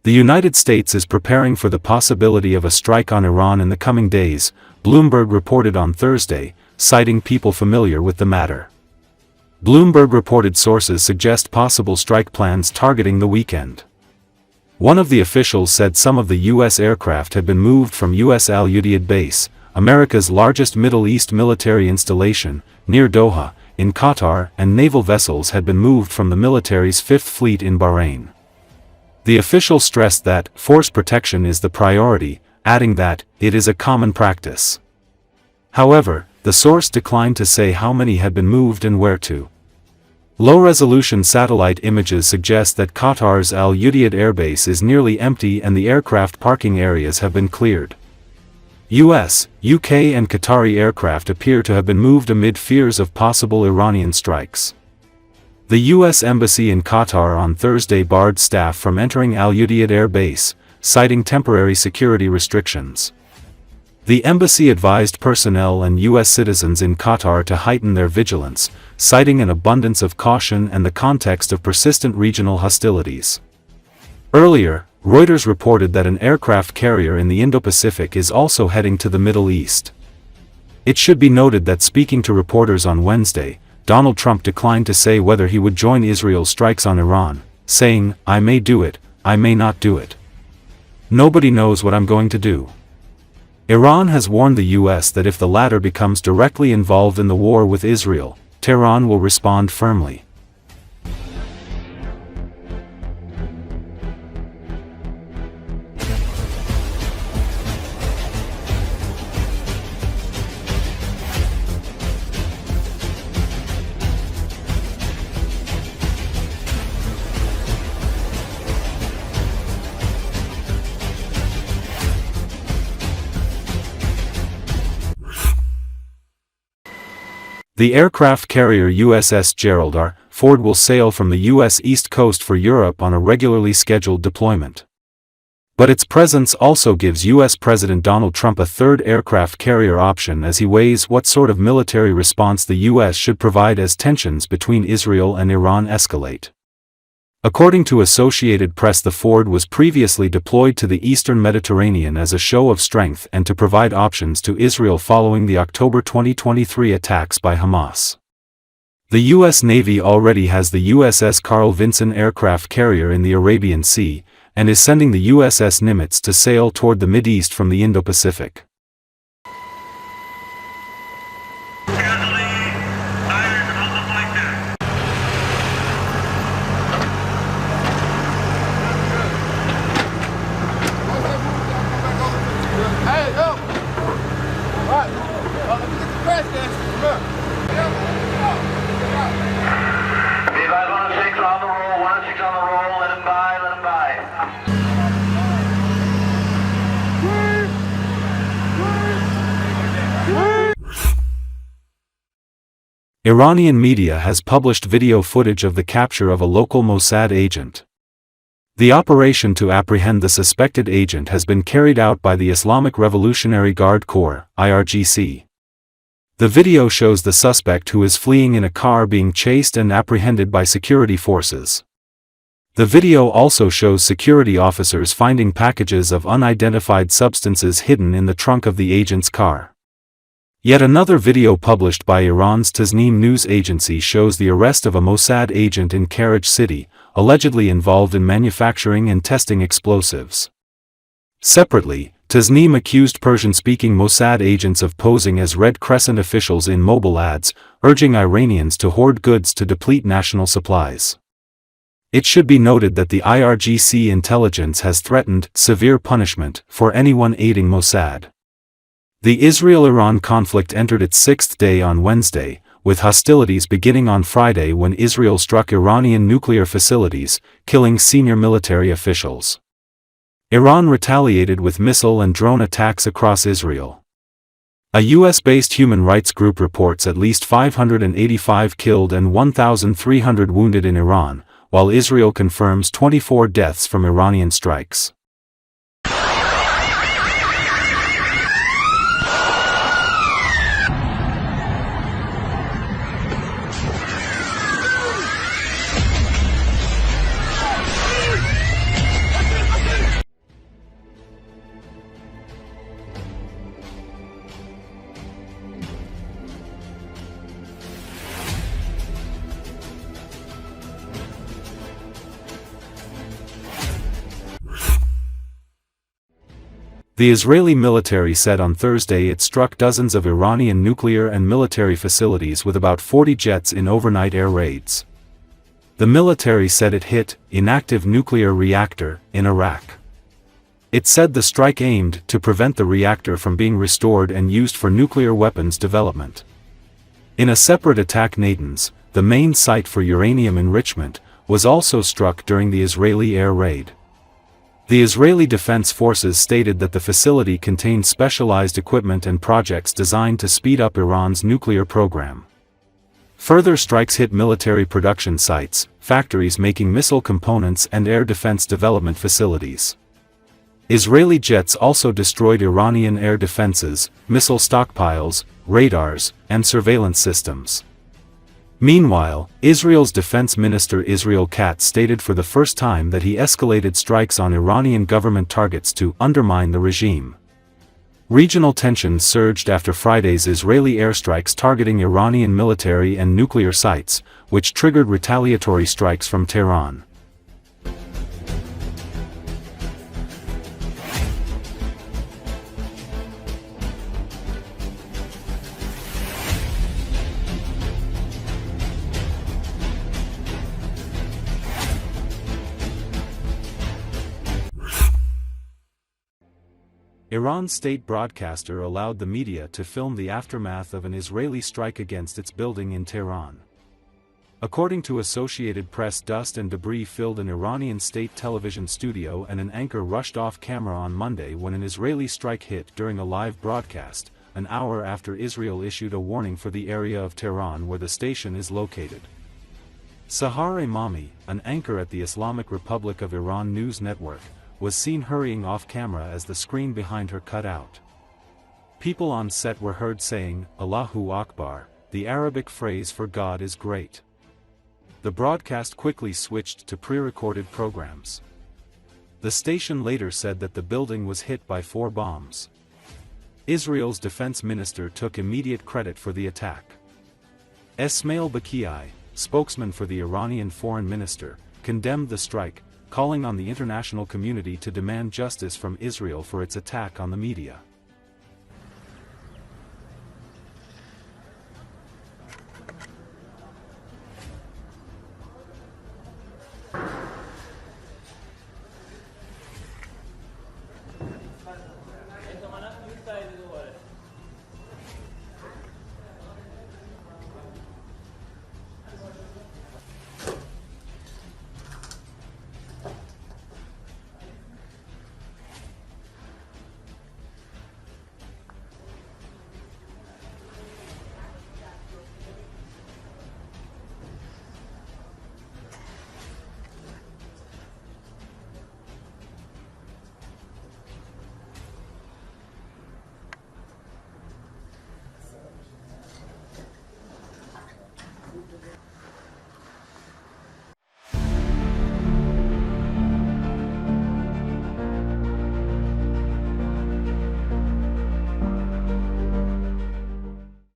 The United States is preparing for the possibility of a strike on Iran in the coming days, Bloomberg reported on Thursday, citing people familiar with the matter. Bloomberg-reported sources suggest possible strike plans targeting the weekend. One of the officials said some of the U.S. aircraft had been moved from US Al-Udeid Base, America's largest Middle East military installation, near Doha, in Qatar, and naval vessels had been moved from the military's Fifth Fleet in Bahrain. The official stressed that force protection is the priority, adding that it is a common practice. However, the source declined to say how many had been moved and where to. Low-resolution satellite images suggest that Qatar's Al-Udeid Air Base is nearly empty and the aircraft parking areas have been cleared. US, UK and Qatari aircraft appear to have been moved amid fears of possible Iranian strikes. The U.S. Embassy in Qatar on Thursday barred staff from entering Al-Udeid Air Base, citing temporary security restrictions. The embassy advised personnel and U.S. citizens in Qatar to heighten their vigilance, citing an abundance of caution and the context of persistent regional hostilities. Earlier, Reuters reported that an aircraft carrier in the Indo-Pacific is also heading to the Middle East. It should be noted that speaking to reporters on Wednesday, Donald Trump declined to say whether he would join Israel's strikes on Iran, saying, "I may do it, I may not do it. Nobody knows what I'm going to do." Iran has warned the U.S. that if the latter becomes directly involved in the war with Israel, Tehran will respond firmly. The aircraft carrier USS Gerald R. Ford will sail from the U.S. East Coast for Europe on a regularly scheduled deployment. But its presence also gives U.S. President Donald Trump a third aircraft carrier option as he weighs what sort of military response the U.S. should provide as tensions between Israel and Iran escalate. According to Associated Press, the Ford was previously deployed to the eastern Mediterranean as a show of strength and to provide options to Israel following the October 2023 attacks by Hamas. The U.S. Navy already has the USS Carl Vinson aircraft carrier in the Arabian Sea, and is sending the USS Nimitz to sail toward the Mideast from the Indo-Pacific. Iranian media has published video footage of the capture of a local Mossad agent. The operation to apprehend the suspected agent has been carried out by the Islamic Revolutionary Guard Corps, IRGC. The video shows the suspect who is fleeing in a car being chased and apprehended by security forces. The video also shows security officers finding packages of unidentified substances hidden in the trunk of the agent's car. Yet another video published by Iran's Tasnim news agency shows the arrest of a Mossad agent in Karaj City, allegedly involved in manufacturing and testing explosives. Separately, Tasnim accused Persian-speaking Mossad agents of posing as Red Crescent officials in mobile ads, urging Iranians to hoard goods to deplete national supplies. It should be noted that the IRGC intelligence has threatened severe punishment for anyone aiding Mossad. The Israel-Iran conflict entered its sixth day on Wednesday, with hostilities beginning on Friday when Israel struck Iranian nuclear facilities, killing senior military officials. Iran retaliated with missile and drone attacks across Israel. A US-based human rights group reports at least 585 killed and 1,300 wounded in Iran, while Israel confirms 24 deaths from Iranian strikes. The Israeli military said on Thursday it struck dozens of Iranian nuclear and military facilities with about 40 jets in overnight air raids. The military said it hit inactive nuclear reactor in Iraq. It said the strike aimed to prevent the reactor from being restored and used for nuclear weapons development. In a separate attack, Natanz, the main site for uranium enrichment, was also struck during the Israeli air raid. The Israeli Defense Forces stated that the facility contained specialized equipment and projects designed to speed up Iran's nuclear program. Further strikes hit military production sites, factories making missile components and air defense development facilities. Israeli jets also destroyed Iranian air defenses, missile stockpiles, radars, and surveillance systems. Meanwhile, Israel's defense minister Israel Katz stated for the first time that he escalated strikes on Iranian government targets to undermine the regime. Regional tensions surged after Friday's Israeli airstrikes targeting Iranian military and nuclear sites, which triggered retaliatory strikes from Tehran. Iran's state broadcaster allowed the media to film the aftermath of an Israeli strike against its building in Tehran. According to Associated Press, dust and debris filled an Iranian state television studio and an anchor rushed off camera on Monday when an Israeli strike hit during a live broadcast, an hour after Israel issued a warning for the area of Tehran where the station is located. Sahar Imami, an anchor at the Islamic Republic of Iran news network, was seen hurrying off camera as the screen behind her cut out. People on set were heard saying, "Allahu Akbar," the Arabic phrase for God is great. The broadcast quickly switched to pre-recorded programs. The station later said that the building was hit by 4 bombs. Israel's defense minister took immediate credit for the attack. Esmail Baqiai, spokesman for the Iranian foreign minister, condemned the strike, calling on the international community to demand justice from Israel for its attack on the media.